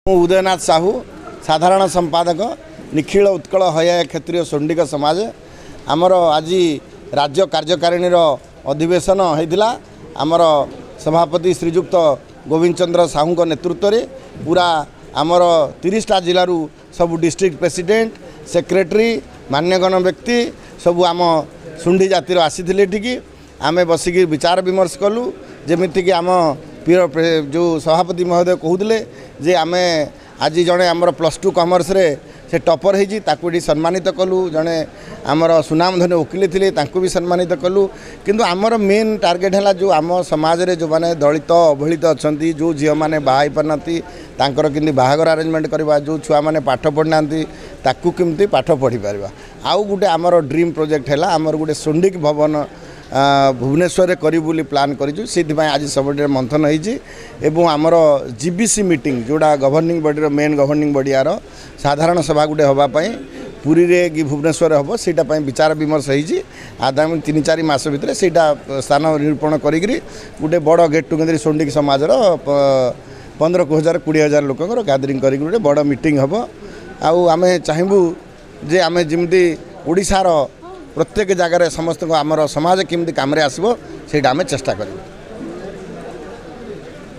उदयनाथ साहू साधारण संपादक निखिल उत्कल हया क्षेत्रीय सोंडिक समाज आमर आज राज्य कार्यकारिणी अधिवेशन होता आमर सभापति श्रीजुक्त गोविंद चंद्र साहू नेतृत्व में पूरा आमर 30टा जिलू सब डिस्ट्रिक्ट प्रेसिडेंट सेक्रेटरी मान्यगण व्यक्ति सब आम सुंडी जातिर आसी आमे बसिक विचार विमर्श कलु जमीक आम जो सभापति महोदय कहते जे आमे आज जड़े आमर +2 कॉमर्स रे से टॉपर होती सम्मानित कलु जड़े आमर सुनामधन्य वकिल थे भी सम्मानित कलु किंतु आमर मेन टार्गेट है जो आम समाज रे जो माने दलित अवहेलित अच्छा जो झील मैंने बाहर पारना तांकर किंतु बाहागर अरेंजमेंट करवा जो छुआ मैंने पाठ पढ़ना ताकू केमती पाठ पढ़ी पार आउ गोटे आमर ड्रीम प्रोजेक्ट है आमर गोटे सोंडिक भवन भुवनेश्वर करी प्लान करूँ से आज सब मंथन हो आमर जीबीसी मीटिंग जोड़ा governing body main governing body यार साधारण सभा गोटे हाँपाई पुरी रे कि भुवनेश्वर हम से विचार विमर्श होती आगामी 3-4 मास भितर से स्थान निरूपण करी गोटे बड़ गेट टुगेदर सोंडिक समाज 15,000 20,000 लोक गैदरिंग कर गोटे बड़ मीटिंग हम आम चाहबू जे आम जमी ओडिशार प्रत्येक जगार समस्त आमर समाज केमती काम आसो से चेष्टा करूँ।